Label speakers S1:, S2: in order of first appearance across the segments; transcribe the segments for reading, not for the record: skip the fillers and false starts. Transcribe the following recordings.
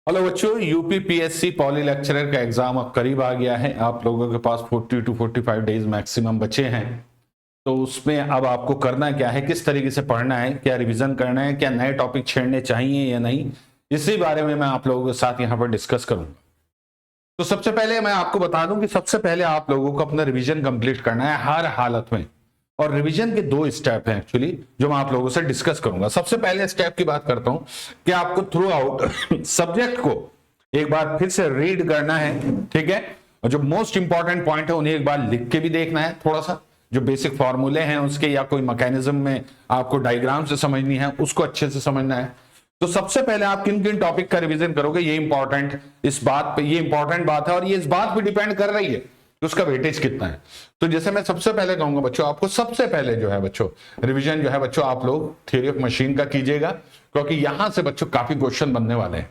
S1: Hello बच्चों, UPPSC poly lecturer का exam अब करीब आ गया है। आप लोगों के पास 40 टू 45 डेज मैक्सिमम बचे हैं। तो उसमें अब आपको करना क्या है, किस तरीके से पढ़ना है, क्या रिवीजन करना है, क्या नए टॉपिक छेड़ने चाहिए या नहीं, इसी बारे में मैं आप लोगों के साथ यहाँ पर डिस्कस करूंगा। तो सबसे पहले मैं आपको बता दूं कि सबसे पहले आप लोगों को अपना रिवीजन कंप्लीट करना है हर हालत में। और रिवीजन के दो स्टेप हैं एक्चुअली, जो मैं आप लोगों से डिस्कस करूंगा। सबसे पहले स्टेप की बात करता हूं कि आपको थ्रू आउट सब्जेक्ट को एक बार फिर से रीड करना है, ठीक है। और जो मोस्ट इंपॉर्टेंट पॉइंट है उन्हें एक बार लिख के भी देखना है, थोड़ा सा जो बेसिक फॉर्मूले हैं उसके या कोई मैकेनिज्म में आपको डायग्राम से समझनी है उसको अच्छे से समझना है। तो सबसे पहले आप किन किन टॉपिक का रिवीजन करोगे, ये इंपॉर्टेंट, इस बात पे ये इंपॉर्टेंट बात है और ये इस बात पे डिपेंड कर रही है कि उसका वेटेज कितना है। तो जैसे मैं सबसे पहले कहूंगा बच्चों, आपको सबसे पहले जो है बच्चों रिवीजन जो है बच्चों आप लोग थ्योरी ऑफ मशीन का कीजिएगा, क्योंकि यहां से बच्चों काफी क्वेश्चन बनने वाले हैं।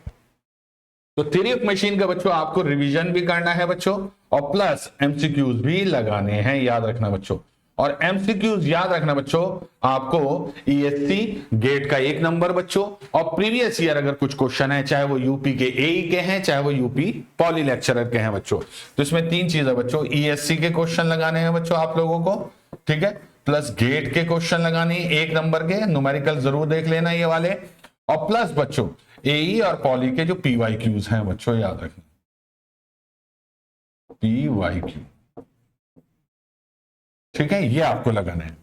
S1: तो थ्योरी ऑफ मशीन का बच्चों आपको रिवीजन भी करना है बच्चों, और प्लस एमसीक्यूज भी लगाने हैं, याद रखना बच्चों। और एमसीक्यूज याद रखना बच्चों, आपको ईएससी गेट का 1 नंबर बच्चों, और प्रीवियस ईयर अगर कुछ क्वेश्चन है, चाहे वो यूपी के एई के हैं, चाहे वो यूपी पॉली लेक्चरर के हैं बच्चों। तो इसमें 3 चीज है बच्चों, ईएससी के क्वेश्चन लगाने हैं बच्चों आप लोगों को, ठीक है, प्लस गेट के क्वेश्चन लगाने 1 नंबर के, न्यूमेरिकल जरूर देख लेना ये वाले, और प्लस बच्चों एई और पॉली के जो पीवाईक्यूज हैं बच्चों, याद रखना पीवाईक्यू, ठीक है, ये आपको लगाना है।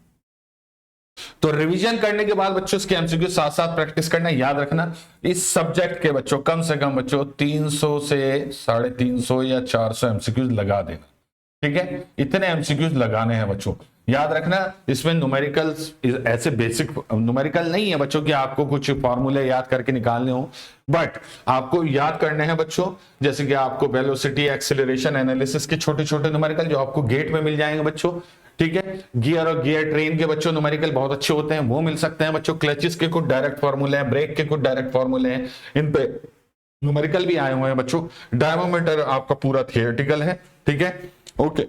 S1: तो रिवीजन करने के बाद बच्चों इसके एमसीक्यू साथ साथ प्रैक्टिस करना, याद रखना इस सब्जेक्ट के बच्चों कम से कम बच्चों 300 से 350 या 400 एमसीक्यूज लगा देना, ठीक है। इतने एमसीक्यूज लगाने हैं बच्चों, याद रखना। इसमें न्यूमेरिकल्स ऐसे बेसिक न्यूमेरिकल नहीं है बच्चों कि आपको कुछ फॉर्मूले याद करके निकालने हो, बट आपको याद करने हैं बच्चों, जैसे कि आपको वेलोसिटी, एक्सेलरेशन, एनालिसिस के छोटे छोटे न्यूमेरिकल जो आपको गेट में मिल जाएंगे बच्चों, ठीक है। गियर और गियर ट्रेन के बच्चों न्यूमेरिकल बहुत अच्छे होते हैं, वो मिल सकते हैं बच्चों। क्लचेस के कुछ डायरेक्ट फॉर्मूले हैं, ब्रेक के कुछ डायरेक्ट फॉर्मूले हैं, इन पे न्यूमेरिकल भी आए हुए हैं बच्चों। डायमोमीटर आपका पूरा थियोरेटिकल है, ठीक है, ओके।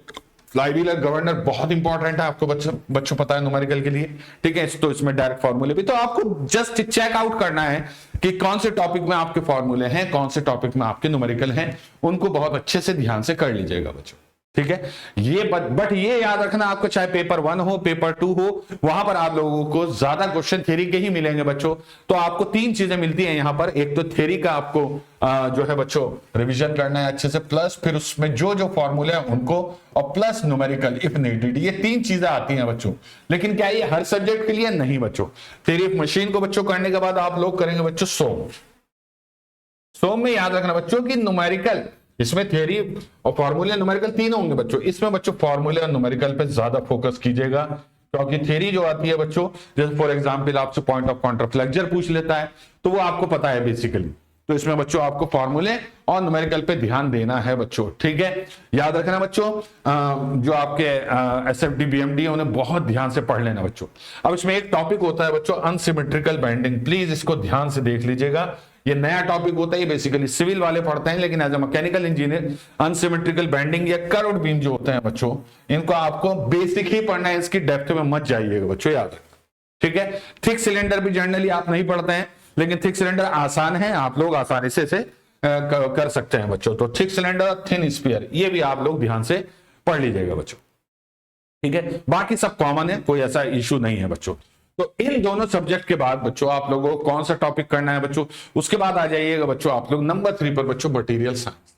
S1: फ्लाईव्हील और गवर्नर बहुत इंपॉर्टेंट है, आपको बच्चों पता है न्यूमेरिकल के लिए, ठीक है। तो इसमें डायरेक्ट फॉर्मूले भी, तो आपको जस्ट चेक आउट करना है कि कौन से टॉपिक में आपके फॉर्मूले हैं, कौन से टॉपिक में आपके न्यूमेरिकल हैं, उनको बहुत अच्छे से ध्यान से कर लीजिएगा बच्चों, ठीक है। ये बट ये याद रखना, आपको चाहे पेपर 1 हो, पेपर 2 हो, वहां पर आप लोगों को ज्यादा क्वेश्चन थ्योरी के ही मिलेंगे बच्चों। तो आपको 3 चीजें मिलती हैं यहां पर, एक तो थ्योरी का आपको जो है बच्चों रिवीजन करना है अच्छे से, प्लस फिर उसमें जो जो फॉर्मूले हैं उनको, और प्लस न्यूमेरिकल इफ नीडेड, ये 3 चीजें आती हैं बच्चों। लेकिन क्या ये हर सब्जेक्ट के लिए नहीं बच्चों। थ्योरी ऑफ मशीन को बच्चों करने के बाद आप लोग करेंगे बच्चों सोम में याद रखना बच्चों कि न्यूमेरिकल, इसमें थ्योरी और फॉर्मूले न्यूमेरिकल तीनों होंगे बच्चों। इसमें बच्चों फॉर्मूले और न्यूमेरिकल पे ज्यादा फोकस कीजिएगा, क्योंकि थ्योरी जो आती है बच्चों, जैसे फॉर एग्जांपल आपसे पॉइंट ऑफ कॉन्ट्राफ्लेक्चर पूछ लेता है, तो वो आपको पता है बेसिकली। तो इसमें बच्चों आपको फॉर्मूले और न्यूमेरिकल पे ध्यान देना है बच्चों, ठीक है। याद रखना बच्चों, जो आपके एसएफडी बीएमडी है उन्हें बहुत ध्यान से पढ़ लेना बच्चों। अब इसमें एक टॉपिक होता है बच्चों अनसिमेट्रिकल बेंडिंग, प्लीज इसको ध्यान से देख लीजिएगा। ये नया टॉपिक होता है, ये बेसिकली सिविल वाले पढ़ते हैं, लेकिन as a mechanical engineer unsymmetrical bending या कर्व्ड बीम जो होते हैं बच्चों, इनको आपको बेसिक ही पढ़ना है, इसकी डेप्थ में मत जाइएगा बच्चों, याद रखना, ठीक है। थिक सिलेंडर भी जनरली आप नहीं पढ़ते हैं, लेकिन थिक सिलेंडर आसान है, आप लोग आसानी से इसे कर सकते हैं बच्चों। तो थिक सिलेंडर, थिन स्फीयर, ये भी आप लोग ध्यान से पढ़ लीजिएगा बच्चों, ठीक है। बाकी सब कॉमन है, कोई ऐसा इशू नहीं है बच्चों। तो इन दोनों सब्जेक्ट के बाद बच्चों आप लोगों को कौन सा टॉपिक करना है बच्चों, उसके बाद आ जाइएगा बच्चों आप लोग नंबर 3 पर बच्चों मटेरियल साइंस,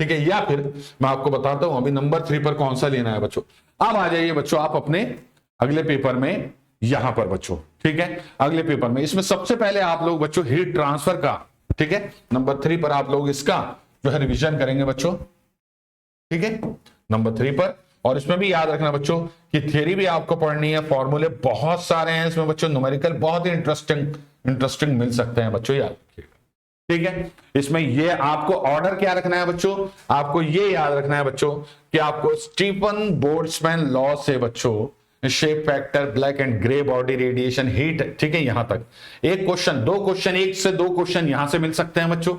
S1: ठीक है। या फिर मैं आपको बताता हूं अभी नंबर 3 पर कौन सा लेना है बच्चों। अब आ जाइए बच्चों आप अपने अगले पेपर में, यहां पर बच्चों, ठीक है। अगले पेपर में इसमें सबसे पहले आप लोग बच्चों हीट ट्रांसफर का, ठीक है, नंबर 3 पर आप लोग इसका जो है रिविजन करेंगे बच्चों, ठीक है, नंबर 3 पर। और इसमें भी याद रखना बच्चों कि थ्योरी भी आपको पढ़नी है, फॉर्मूले बहुत सारे हैं इसमें बच्चों, न्यूमेरिकल बहुत ही इंटरेस्टिंग मिल सकते हैं बच्चों, याद रखिएगा, ठीक है। इसमें ये आपको ऑर्डर क्या रखना है बच्चों, आपको ये याद रखना है बच्चों कि आपको स्टीफन बोल्ट्जमैन लॉ से बच्चों shape factor, black and grey body radiation, heat, ठीक है, यहां तक एक क्वेश्चन, 2 क्वेश्चन, 1 से 2 क्वेश्चन यहां से मिल सकते हैं बच्चों।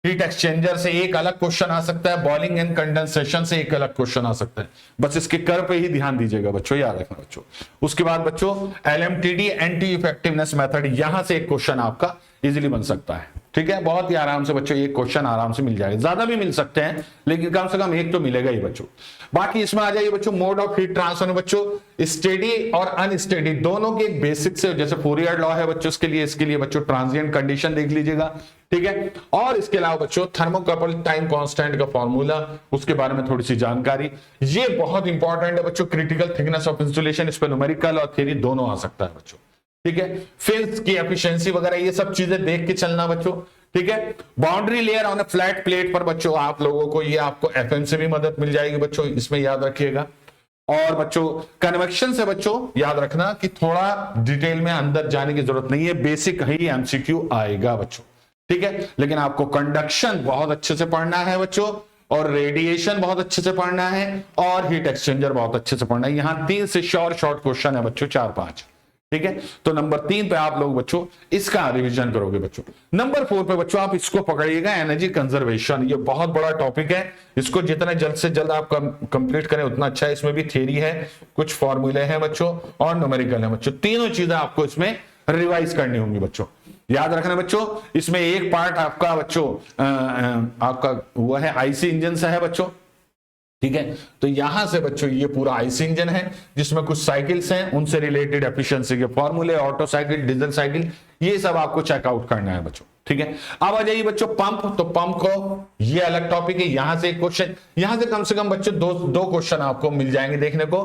S1: हीट एक्सचेंजर से एक अलग क्वेश्चन आ सकता है, बॉइलिंग एंड कंडेंसेशन से एक अलग क्वेश्चन आ सकता है। बस इसके कर पे ही ध्यान दीजिएगा बच्चों, याद रखना बच्चों। उसके बाद बच्चों एलएमटीडी एंटी इफेक्टिवनेस मेथड, यहां से एक क्वेश्चन आपका इजीली बन सकता है, ठीक है। बहुत ही आराम से बच्चों एक क्वेश्चन आराम से मिल जाएगा, ज्यादा भी मिल सकते हैं लेकिन कम से कम एक तो मिलेगा ही बच्चों। बाकी इसमें आ जाइए बच्चों, मोड ऑफ हीट ट्रांसफर में बच्चों स्टेडी और अनस्टेडी दोनों के एक बेसिक से, जैसे फूरियर लॉ है बच्चों इसके लिए बच्चों ट्रांजिएंट कंडीशन देख लीजिएगा, ठीक है। और इसके अलावा बच्चों थर्मोकपल टाइम कांस्टेंट का फॉर्मूला, उसके बारे में थोड़ी सी जानकारी, ये बहुत इंपॉर्टेंट है बच्चों। क्रिटिकल थिकनेस ऑफ इंसुलेशन, इस पर न्यूमेरिकल और थ्योरी दोनों आ सकता है बच्चों, ठीक है। फिल्स की एफिशिएंसी वगैरह ये सब चीजें देख के चलना बच्चों, ठीक है। Boundary layer on A flat plate पर बच्चों आप लोगों को, ये आपको एफएम से भी मदद मिल जाएगी बच्चों, इसमें याद रखिएगा। और बच्चों कन्वेक्शन से बच्चों याद रखना कि थोड़ा डिटेल में अंदर जाने की जरूरत नहीं है, बेसिक ही एमसीक्यू आएगा बच्चों, ठीक है। लेकिन आपको कंडक्शन बहुत अच्छे से पढ़ना है बच्चों, और रेडिएशन बहुत अच्छे से पढ़ना है, और हीट एक्सचेंजर बहुत अच्छे से पढ़ना है। यहां 3 से शॉर्ट क्वेश्चन है बच्चों, 4-5, ठीक है। तो नंबर 3 पे आप लोग बच्चों इसका रिवीजन करोगे बच्चों। नंबर 4 पे बच्चों आप इसको पकड़िएगा, एनर्जी कंजर्वेशन। ये बहुत बड़ा टॉपिक है, इसको जितना जल्द से जल्द आप कंप्लीट करें उतना अच्छा है। इसमें भी थ्योरी है, कुछ फॉर्मूले हैं बच्चों, और न्यूमेरिकल है बच्चों। तीनों चीजें आपको इसमें रिवाइज करनी होंगी बच्चों, याद रखना बच्चों। इसमें एक पार्ट आपका बच्चों आपका वो है आईसी इंजन से है बच्चों, ठीक है। तो यहां से बच्चों ये पूरा आईसी इंजन है, जिसमें कुछ साइकिल्स हैं, उनसे रिलेटेड एफिशिएंसी के फॉर्मूले, ऑटो साइकिल, डीजल साइकिल, ये सब आपको चेकआउट करना है बच्चों, ठीक है। अब आ जाइए बच्चों पंप, तो पंप को ये अलग टॉपिक है, यहां से एक क्वेश्चन, यहां से कम बच्चों दो क्वेश्चन आपको मिल जाएंगे देखने को।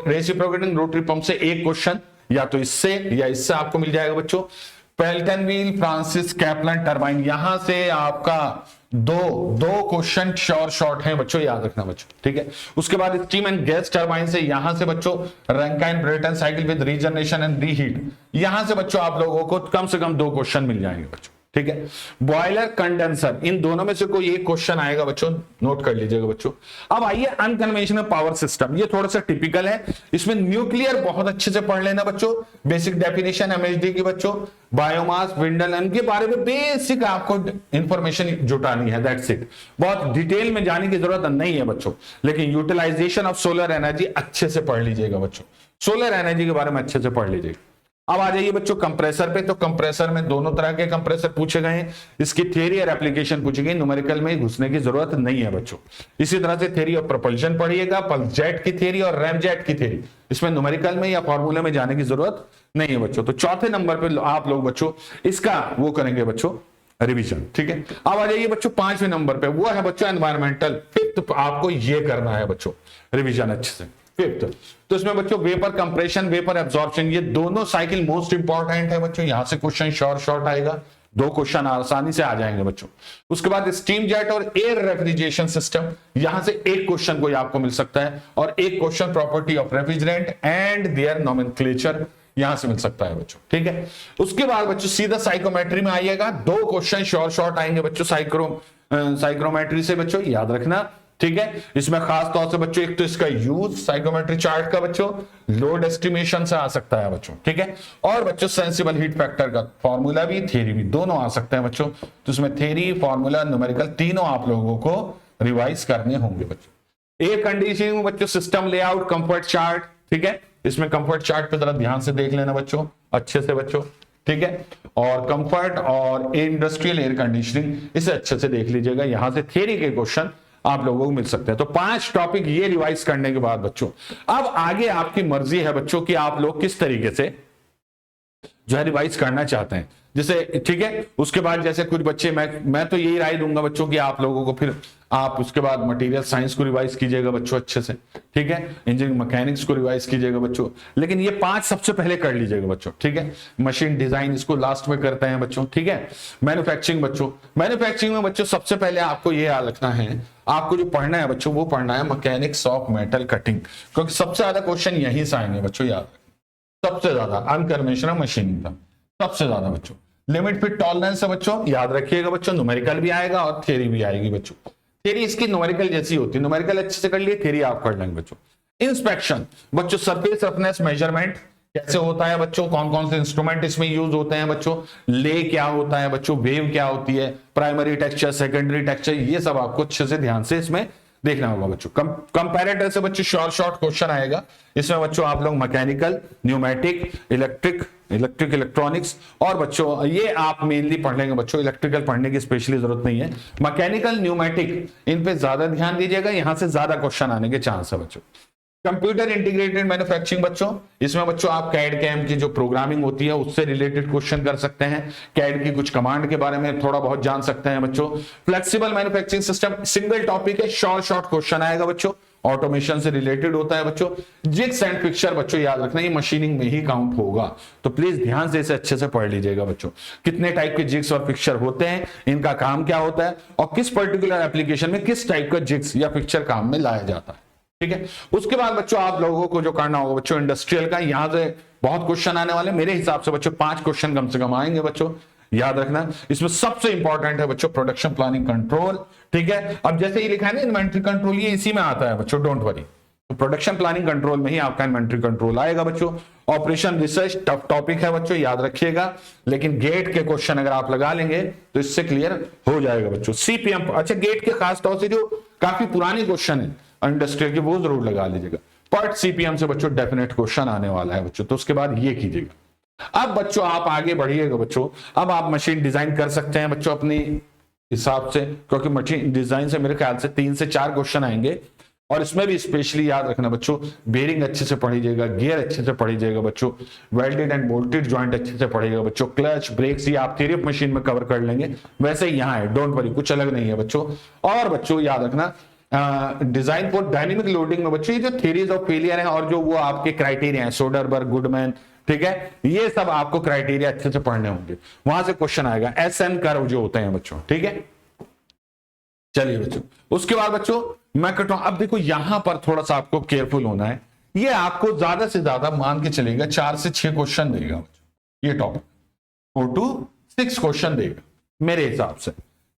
S1: रेसिप्रोकेटिंग रोटरी पंप से एक क्वेश्चन, या तो इससे या इससे आपको मिल जाएगा बच्चों। पेल्टन व्हील, फ्रांसिस कैपलन टरबाइन, यहां से आपका दो क्वेश्चन शॉर्ट हैं बच्चों, याद रखना बच्चों, ठीक है। उसके बाद स्टीम एंड गैस टरबाइन से, यहां से बच्चों Rankine Brayton cycle with regeneration and reheat, यहां से बच्चों आप लोगों को कम से कम 2 क्वेश्चन मिल जाएंगे बच्चों, ठीक है। बॉयलर, कंडेंसर, इन दोनों में से कोई एक क्वेश्चन आएगा बच्चों, नोट कर लीजिएगा बच्चों। अब आइए अनकन्वेंशनल पावर सिस्टम, ये थोड़ा सा टिपिकल है। इसमें न्यूक्लियर बहुत अच्छे से पढ़ लेना बच्चों, बेसिक डेफिनेशन एमएचडी की बच्चों, बायोमास, विंडल के बारे में बेसिक आपको इंफॉर्मेशन जुटानी है, दैट्स इट। बहुत डिटेल में जाने की जरूरत नहीं है बच्चों, लेकिन यूटिलाइजेशन ऑफ सोलर एनर्जी अच्छे से पढ़ लीजिएगा बच्चों, सोलर एनर्जी के बारे में अच्छे से पढ़ लीजिएगा। अब आ जाइए बच्चों कंप्रेसर पे, तो कंप्रेसर में दोनों तरह के कंप्रेसर पूछे गए हैं, इसकी थ्योरी और एप्लीकेशन पूछी गई, न्यूमेरिकल में घुसने की जरूरत नहीं है बच्चों। इसी तरह से थ्योरी ऑफ प्रोपल्शन पढ़िएगा, पल्स जेट की थ्योरी और रैम जेट की थ्योरी, इसमें न्यूमेरिकल में या फॉर्मूले में जाने की जरूरत नहीं है बच्चों। तो चौथे नंबर पे आप लोग बच्चों इसका वो करेंगे बच्चों रिवीजन, ठीक है। अब आ जाइए बच्चों 5वें नंबर पे, वो है बच्चों एनवायरमेंटल। 5th आपको ये करना है बच्चों रिवीजन अच्छे से, 5th। तो इसमें बच्चों वेपर कंप्रेशन, वेपर एब्जॉर्प्शन, ये दोनों साइकिल मोस्ट इंपॉर्टेंट है बच्चों, यहां से क्वेश्चन शॉर्ट आएगा, 2 क्वेश्चन आसानी से आ जाएंगे बच्चों। उसके बाद स्टीम जेट और एयर रेफ्रिजरेशन सिस्टम, यहां से एक क्वेश्चन कोई आपको मिल सकता है, और एक question property of refrigerant and their nomenclature, यहां से मिल सकता है बच्चों, ठीक है। उसके बाद बच्चों सीधा साइकोमेट्री में आइएगा, 2 क्वेश्चन शॉर्ट आएंगे बच्चों साइक्रोमेट्री से बच्चों, याद रखना, ठीक है। इसमें खास तौर से बच्चों एक तो इसका यूज साइकोमेट्री चार्ट का बच्चों, लोड एस्टिमेशन से आ सकता है बच्चों, ठीक है। और बच्चों सेंसिबल हीट फैक्टर का फॉर्मूला भी, थ्योरी भी, दोनों आ सकते हैं बच्चों। तो इसमें थ्योरी, फॉर्मूला, न्यूमेरिकल तीनों आप लोगों को रिवाइज करने होंगे बच्चों। एयर कंडीशनिंग में बच्चों सिस्टम लेआउट, कंफर्ट चार्ट, ठीक है। इसमें कंफर्ट चार्ट पे जरा ध्यान से देख लेना बच्चों, अच्छे से बच्चों, ठीक है। और कंफर्ट और इंडस्ट्रियल एयर कंडीशनिंग, इसे अच्छे से देख लीजिएगा, यहां से थ्योरी के क्वेश्चन आप लोगों को मिल सकते हैं। तो 5 टॉपिक ये रिवाइज करने के बाद बच्चों अब आगे आपकी मर्जी है बच्चों कि आप लोग किस तरीके से जो है रिवाइज करना चाहते हैं, जैसे, ठीक है। उसके बाद जैसे कुछ बच्चे, मैं तो यही राय दूंगा बच्चों कि आप लोगों को फिर आप उसके बाद मटेरियल साइंस को रिवाइज कीजिएगा बच्चों अच्छे से, ठीक है। इंजीनियरिंग मैकेनिक्स को रिवाइज कीजिएगा बच्चों, लेकिन ये 5 सबसे पहले कर लीजिएगा बच्चों, ठीक है। मशीन डिजाइन इसको लास्ट में करते हैं बच्चों, ठीक है। मैन्युफैक्चरिंग बच्चों, मैन्युफैक्चरिंग में बच्चों सबसे पहले आपको ये याद रखना है, आपको जो पढ़ना है बच्चों वो पढ़ना है मैकेनिक्स ऑफ मेटल कटिंग, क्योंकि सबसे ज्यादा क्वेश्चन यहीं से आएंगे बच्चों, याद रखना, सबसे ज्यादा अनकन्वेंशनल मशीनिंग का सबसे ज्यादा बच्चों। लिमिट फिट टॉलरेंस है बच्चों, याद रखिएगा बच्चों, न्यूमेरिकल भी आएगा और थ्योरी भी आएगी बच्चों। थ्योरी इसकी न्यूमेरिकल जैसी होती है, न्यूमेरिकल अच्छे से कर लिए, थ्योरी आप कर लेंगे बच्चों। इंस्पेक्शन बच्चों, सरफेस रफनेस मेजरमेंट, कैसे होता है बच्चों, कौन कौन से इंस्ट्रूमेंट इसमें यूज होते हैं बच्चों, ले क्या होता है बच्चों, वेव क्या होती है, प्राइमरी टेक्सचर, सेकेंडरी टेक्सचर, ये सब आपको अच्छे से ध्यान से इसमें देखना होगा बच्चों। कंपैरेटर से बच्चों शॉर्ट क्वेश्चन आएगा इसमें बच्चों, आप लोग मैकेनिकल, न्यूमेटिक, इलेक्ट्रिक इलेक्ट्रॉनिक्स, और बच्चों ये आप मेनली पढ़ लेंगे बच्चों, इलेक्ट्रिकल पढ़ने की स्पेशली जरूरत नहीं है, मैकेनिकल, न्यूमेटिक, इन पे ज्यादा ध्यान दीजिएगा, यहां से ज्यादा क्वेश्चन आने के चांस है बच्चों। कंप्यूटर इंटीग्रेटेड मैन्युफैक्चरिंग बच्चों, इसमें बच्चों आप कैड कैम की जो प्रोग्रामिंग होती है उससे रिलेटेड क्वेश्चन कर सकते हैं, कैड की कुछ कमांड के बारे में थोड़ा बहुत जान सकते हैं बच्चों। Flexible manufacturing system single topic है, शॉर्ट क्वेश्चन आएगा बच्चों, ऑटोमेशन से रिलेटेड होता है बच्चों। जिग्स एंड फिक्सचर बच्चों याद रखना, ये मशीनिंग में ही काउंट होगा, तो प्लीज ध्यान से इसे अच्छे से पढ़ लीजिएगा बच्चों। कितने टाइप के जिग्स और फिक्सचर होते हैं, इनका काम क्या होता है, और किस पर्टिकुलर एप्लीकेशन में किस टाइप का जिग्स या फिक्सचर काम में लाया जाता है, ठीक है। उसके बाद बच्चों आप लोगों को जो करना होगा बच्चों, इंडस्ट्रियल का, यहां से बहुत क्वेश्चन आने वाले, मेरे हिसाब से बच्चों 5 क्वेश्चन कम से कम आएंगे बच्चों, याद रखना। इसमें सबसे इंपॉर्टेंट है बच्चों प्रोडक्शन प्लानिंग कंट्रोल, ठीक है। अब जैसे ये लिखा है ना इन्वेंट्री कंट्रोल, ये इसी में आता है बच्चों, डोंट वरी, तो प्रोडक्शन प्लानिंग कंट्रोल में ही आपका इन्वेंट्री कंट्रोल आएगा बच्चों। ऑपरेशन रिसर्च टफ टॉपिक है बच्चों, याद रखिएगा, लेकिन गेट के क्वेश्चन अगर आप लगा लेंगे तो इससे क्लियर हो जाएगा बच्चों। सीपीएम, अच्छा गेट के खास तौर से जो काफी पुराने क्वेश्चन है इंडस्ट्रियल के, वो जरूर लगा लीजिएगा। पार्ट सीपीएम से बच्चों डेफिनेट क्वेश्चन आने वाला है बच्चों, तो उसके बाद ये कीजिएगा। अब बच्चों आप आगे बढ़िएगा बच्चों, अब आप मशीन डिजाइन कर सकते हैं बच्चों अपनी हिसाब से, क्योंकि मशीन डिजाइन से मेरे ख्याल से 3 से 4 क्वेश्चन आएंगे, और इसमें भी स्पेशली याद रखना बच्चों, बेरिंग अच्छे से पढ़िएगा, गियर अच्छे से पढ़िएगा बच्चों, वेल्डेड एंड बोल्टेड जॉइंट अच्छे से पढ़िएगा बच्चों, क्लच ब्रेक्स ये आप थ्योरी ऑफ मशीन में कवर कर लेंगे, वैसे ही यहाँ है, डोंट वरी, कुछ अलग नहीं है बच्चों। और बच्चों याद रखना डिजाइन फॉर डायनेमिक लोडिंग में बच्चों ये जो थ्योरीज ऑफ फेलियर है और जो वो आपके क्राइटेरिया है, सोडरबर्ग, गुडमैन, ठीक है, ये सब आपको क्राइटेरिया अच्छे से पढ़ने होंगे, वहां से क्वेश्चन आएगा। एसएन कर्व जो होते हैं बच्चों, ठीक है। चलिए बच्चों, उसके बाद बच्चों मैकेट्रॉन, अब देखो यहां पर थोड़ा सा आपको केयरफुल होना है, ये आपको ज्यादा से ज्यादा मान के चलेगा 4 से 6 क्वेश्चन देगा बच्चों, ये टॉपिक 4 to 6 क्वेश्चन देगा मेरे हिसाब से,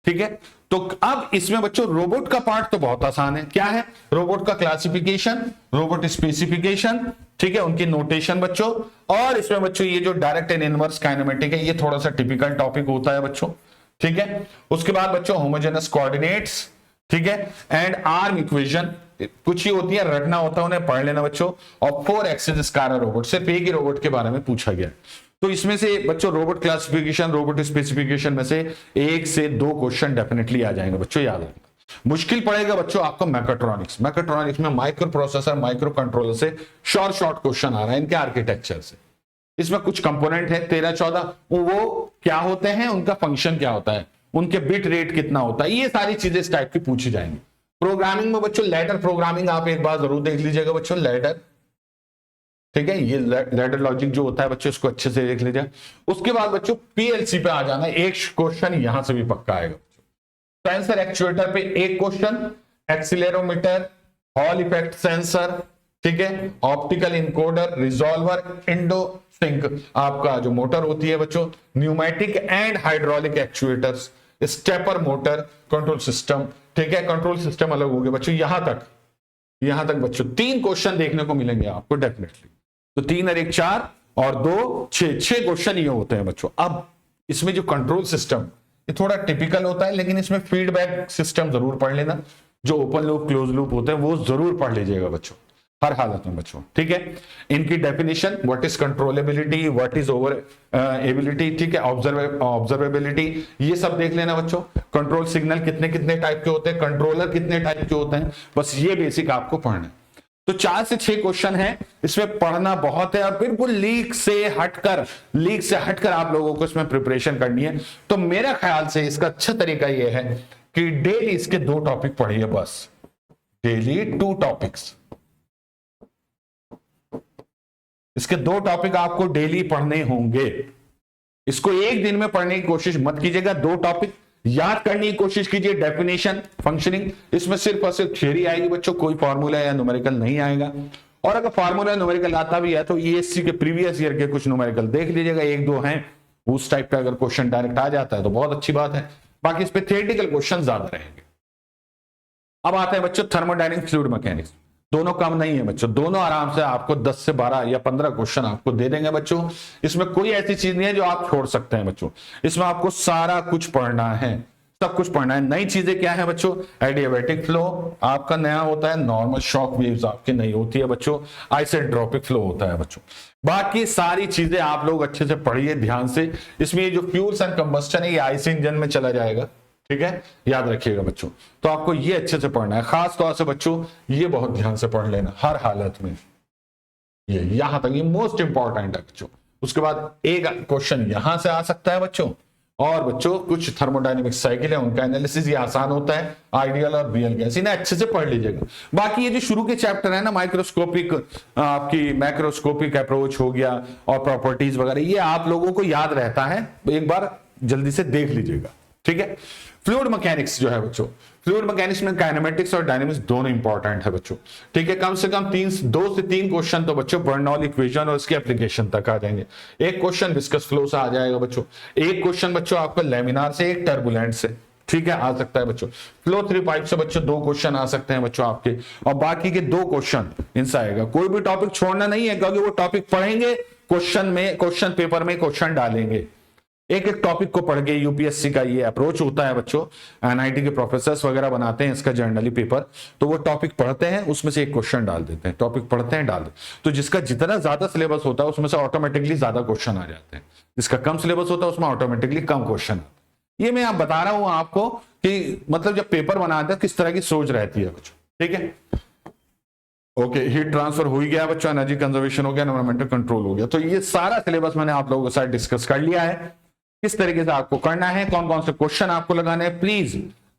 S1: ठीक है। तो अब इसमें बच्चों रोबोट का पार्ट तो बहुत आसान है, क्या है, रोबोट का क्लासिफिकेशन, रोबोट स्पेसिफिकेशन, ठीक है, उनकी नोटेशन बच्चों, और इसमें बच्चों ये जो डायरेक्ट एंड इनवर्स काइनेमेटिक है, ये थोड़ा सा टिपिकल टॉपिक होता है बच्चों, ठीक है। उसके बाद बच्चों होमोजेनस कोऑर्डिनेट्स, ठीक है, एंड आर्म इक्वेशन, कुछ ही होती है, रटना होता है, उन्हें पढ़ लेना बच्चों। और 4 एक्सिस स्कालर रोबोट, सिर्फ एक ही रोबोट के बारे में पूछा गया, तो इसमें से बच्चों रोबोट क्लासिफिकेशन, रोबोट स्पेसिफिकेशन में से 1 से 2 क्वेश्चन डेफिनेटली आ जाएंगे बच्चों, याद रखना। मुश्किल पड़ेगा बच्चों आपको मैकेट्रॉनिक्स, मैकेट्रॉनिक्स में माइक्रो प्रोसेसर, माइक्रो कंट्रोलर से शॉर्ट क्वेश्चन आ रहा है, इनके आर्किटेक्चर से। इसमें कुछ कंपोनेंट है 13-14, वो क्या होते हैं, उनका फंक्शन क्या होता है, उनके बिट रेट कितना होता है, ये सारी चीजें इस टाइप की पूछी जाएंगी। प्रोग्रामिंग में बच्चों लैडर प्रोग्रामिंग आप एक बार जरूर देख लीजिएगा बच्चों, लैडर, ठीक है, ये लैडर लॉजिक जो होता है बच्चों, इसको अच्छे से देख लीजिए। उसके बाद बच्चों पीएलसी पे आ जाना, एक क्वेश्चन यहां से भी पक्का आएगा बच्चों। सेंसर एक्चुएटर पे एक question, accelerometer, Hall effect sensor, ठीक है, optical encoder, resolver, indo sync आपका जो मोटर होती है बच्चों, pneumatic and hydraulic actuators, stepper motor, control system, ठीक है, कंट्रोल सिस्टम अलग हो गए बच्चों। यहां तक बच्चों 3 क्वेश्चन देखने को मिलेंगे आपको डेफिनेटली, तो 3 और 1 4 और 2 6 क्वेश्चन ये होते हैं बच्चों। अब इसमें जो कंट्रोल सिस्टम, ये थोड़ा टिपिकल होता है, लेकिन इसमें फीडबैक सिस्टम जरूर पढ़ लेना, जो ओपन लूप क्लोज लूप होते हैं वो जरूर पढ़ लीजिएगा बच्चों, हर हालत में बच्चों, ठीक है। इनकी definition, what is controllability, what is over ability, ठीक है, ऑब्जर्वेबिलिटी, ये सब देख लेना बच्चों। कंट्रोल सिग्नल कितने कितने टाइप के होते हैं, कंट्रोलर कितने टाइप के होते हैं, बस ये बेसिक आपको पढ़ना है। तो 4 से 6 क्वेश्चन है, इसमें पढ़ना बहुत है, और बिल्कुल लीक से हटकर आप लोगों को इसमें प्रिपरेशन करनी है। तो मेरा ख्याल से इसका अच्छा तरीका यह है कि डेली इसके 2 टॉपिक पढ़िए, बस डेली 2 टॉपिक्स, इसके 2 टॉपिक आपको डेली पढ़ने होंगे। इसको एक दिन में पढ़ने की कोशिश मत कीजिएगा, 2 टॉपिक याद करने की कोशिश कीजिए, डेफिनेशन, फंक्शनिंग, इसमें सिर्फ और सिर्फ थ्योरी आएगी बच्चों, कोई फॉर्मूला या न्यूमेरिकल नहीं आएगा। और अगर फॉर्मूला न्यूमेरिकल आता भी है तो ईएससी के प्रीवियस ईयर के कुछ न्यूमेरिकल देख लीजिएगा, 1-2 हैं, उस टाइप का अगर क्वेश्चन डायरेक्ट आ जाता है तो बहुत अच्छी बात है, बाकी इस पे थियोरेटिकल क्वेश्चन ज्यादा रहेंगे। अब आते हैं बच्चों थर्मोडायनेमिक्स, फ्लूइड मैकेनिक्स। दोनों कम नहीं है बच्चों, दोनों आराम से आपको 10 से 12 या 15 क्वेश्चन आपको दे देंगे बच्चों। इसमें कोई ऐसी चीज नहीं है जो आप छोड़ सकते हैं बच्चों, इसमें आपको सारा कुछ पढ़ना है, सब कुछ पढ़ना है। नई चीजें क्या है बच्चों, एडियाबैटिक फ्लो आपका नया होता है, नॉर्मल शॉक वेव्स आपकी नहीं होती है बच्चों, आइसेंट्रोपिक फ्लो होता है बच्चों। बाकी सारी चीजें आप लोग अच्छे से पढ़िए ध्यान से। इसमें ये जो फ्यूल्स एंड कंबस्टन है ये आईसी इंजन में चला जाएगा, ठीक है, याद रखिएगा बच्चों। तो आपको ये अच्छे से पढ़ना है, खास तौर से बच्चों ये बहुत ध्यान से पढ़ लेना हर हालत में, ये यहां तक ये मोस्ट इंपॉर्टेंट है बच्चों। उसके बाद एक क्वेश्चन यहां से आ सकता है बच्चों, और बच्चों कुछ थर्मोडायनेमिक साइकिल है उनका एनालिसिस ये आसान होता है, आइडियल और रियल गैस, इन्हें अच्छे से पढ़ लीजिएगा। बाकी ये जो शुरू के चैप्टर है ना, माइक्रोस्कोपिक आपकी मैक्रोस्कोपिक अप्रोच हो गया और प्रॉपर्टीज वगैरह, ये आप लोगों को याद रहता है, एक बार जल्दी से देख लीजिएगा, ठीक है। फ्लूइड मैकेनिक्स जो है बच्चों, फ्लूइड मैकेनिक्स में काइनेमेटिक्स और डायनेमिक्स दोनों इंपॉर्टेंट है बच्चों, ठीक है। कम से कम 2 से 3 क्वेश्चन तो बच्चों बर्नौली इक्वेशन और इसके एप्लीकेशन तक आ जाएंगे। एक क्वेश्चन विस्कस फ्लो से आ जाएगा बच्चों, एक क्वेश्चन बच्चों आपका लैमिनार से, एक टर्बुलेंट से, ठीक है, आ सकता है बच्चों। फ्लो थ्री पाइप से बच्चों 2 क्वेश्चन आ सकते हैं बच्चों आपके, और बाकी के 2 क्वेश्चन इनसे आएगा। कोई भी टॉपिक छोड़ना नहीं है, क्योंकि वो टॉपिक पढ़ेंगे, क्वेश्चन पेपर में क्वेश्चन डालेंगे। एक एक टॉपिक को पढ़ के यूपीएससी का ये अप्रोच होता है बच्चों, एनआईटी के प्रोफेसर्स वगैरह बनाते हैं इसका जर्नली पेपर, तो वो टॉपिक पढ़ते हैं, उसमें से एक क्वेश्चन डाल देते हैं, टॉपिक पढ़ते हैं डाल देते हैं। तो जिसका जितना ज्यादा सिलेबस होता है उसमें से ऑटोमेटिकली ज्यादा क्वेश्चन आ जाते हैं, जिसका कम सिलेबस होता है उसमें ऑटोमेटिकली कम क्वेश्चन आते हैं। ये मैं आप बता रहा हूं आपको कि मतलब जब पेपर बनाते हैं किस तरह की सोच रहती है बच्चों, ठीक है। ओके, हीट ट्रांसफर हो ही गया बच्चों, एनर्जी कंजर्वेशन हो गया, एनवायरमेंटल कंट्रोल हो गया। तो ये सारा सिलेबस मैंने आप लोगों के साथ डिस्कस कर लिया है, किस तरीके से आपको करना है, कौन कौन से क्वेश्चन आपको लगाने हैं। प्लीज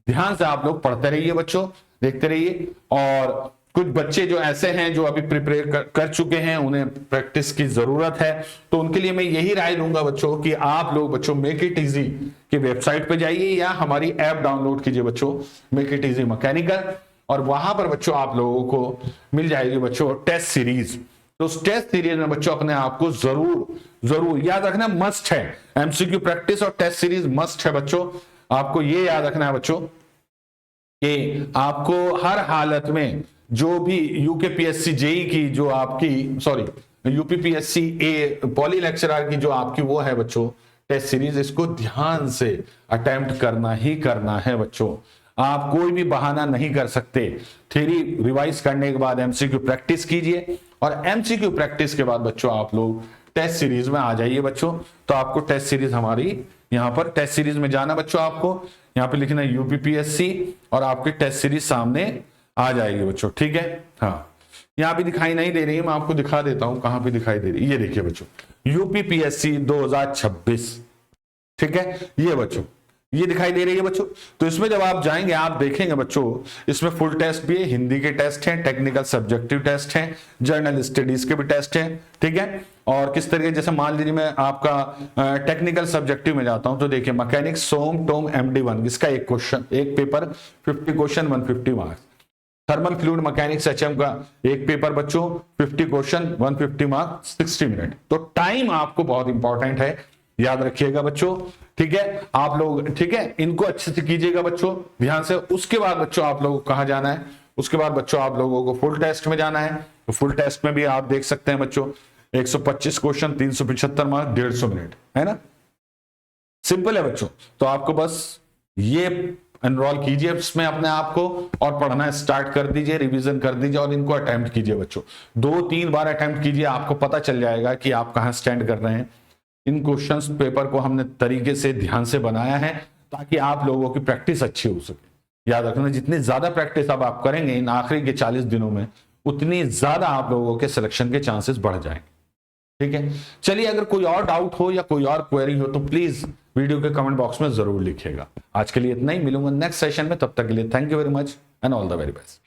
S1: ध्यान से आप लोग पढ़ते रहिए बच्चों, देखते रहिए। और कुछ बच्चे जो ऐसे हैं जो अभी प्रिपेयर कर चुके हैं, उन्हें प्रैक्टिस की जरूरत है, तो उनके लिए मैं यही राय दूंगा बच्चों कि आप लोग बच्चों मेक इट इजी की वेबसाइट पे जाइए या हमारी ऐप डाउनलोड कीजिए बच्चों, मेक इट इजी मैकेनिकल, और वहां पर बच्चों आप लोगों को मिल जाएगी बच्चों टेस्ट सीरीज। तो उस टेस्ट सीरीज में बच्चों अपने आप को जरूर याद रखना, मस्ट है। एमसीक्यू प्रैक्टिस और टेस्ट सीरीज मस्ट है बच्चों। आपको ये याद रखना है बच्चों कि आपको हर हालत में जो भी यूकेपीएससी जेई की जो आपकी यूपीपीएससी ए पॉली लेक्चरर की जो आपकी वो है बच्चों टेस्ट सीरीज, इसको ध्यान से अटेम्प्ट करना ही करना है बच्चों। आप कोई भी बहाना नहीं कर सकते। थ्योरी रिवाइज करने के बाद एमसीक्यू प्रैक्टिस कीजिए, और एमसीक्यू प्रैक्टिस के बाद बच्चों आप लोग टेस्ट सीरीज में आ जाइए बच्चों। तो आपको टेस्ट सीरीज हमारी यहाँ पर टेस्ट सीरीज में जाना बच्चों, आपको यहाँ पे लिखना है यूपीपीएससी और आपकी टेस्ट सीरीज सामने आ जाएगी बच्चों, ठीक है। हाँ, यहाँ पे दिखाई नहीं दे रही है, मैं आपको दिखा देता हूं कहां पे दिखाई दे रही है। ये देखिए बच्चों, यूपीपीएससी 2026, ठीक है, ये बच्चों ये दिखाई दे रही है बच्चों। तो इसमें जब आप जाएंगे आप देखेंगे बच्चों, इसमें फुल टेस्ट भी है, हिंदी के टेस्ट हैं, टेक्निकल सब्जेक्टिव टेस्ट हैं, जर्नल स्टडीज के भी टेस्ट हैं, ठीक है। और किस तरीके, जैसे मान लीजिए मैं आपका टेक्निकल सब्जेक्टिव में जाता हूं, तो देखिए मैकेनिक्स सोम टोम MD1, इसका एक क्वेश्चन, एक paper 50 question 150 marks. Thermal fluid mechanics HM का एक पेपर बच्चों 50 क्वेश्चन 150 मार्क्स 60 मिनट। तो टाइम आपको बहुत इंपॉर्टेंट है, याद रखिएगा बच्चों, ठीक है। आप लोग, ठीक है, इनको अच्छे से कीजिएगा बच्चों ध्यान से। उसके बाद बच्चों आप लोगों को कहां जाना है, उसके बाद बच्चों आप लोगों को फुल टेस्ट में जाना है। तो फुल टेस्ट में भी आप देख सकते हैं बच्चों 125 क्वेश्चन 375 मार्क्स 150 मिनट, है ना, सिंपल है बच्चों। तो आपको बस ये एनरोल कीजिए इसमें अपने आप को और पढ़ना स्टार्ट कर दीजिए, रिवीजन कर दीजिए और इनको अटेम्प्ट कीजिए बच्चों। 2-3 बार अटेम्प्ट कीजिए, आपको पता चल जाएगा कि आप कहां स्टैंड कर रहे हैं। इन क्वेश्चंस पेपर को हमने तरीके से ध्यान से बनाया है ताकि आप लोगों की प्रैक्टिस अच्छी हो सके। याद रखना, जितनी ज्यादा प्रैक्टिस अब आप करेंगे इन आखिरी के 40 दिनों में, उतनी ज्यादा आप लोगों के सिलेक्शन के चांसेस बढ़ जाएंगे, ठीक है। चलिए, अगर कोई और डाउट हो या कोई और क्वेरी हो तो प्लीज वीडियो के कमेंट बॉक्स में जरूर लिखिएगा। आज के लिए इतना ही, मिलूंगा नेक्स्ट सेशन में, तब तक के लिए thank you very much and all the very best.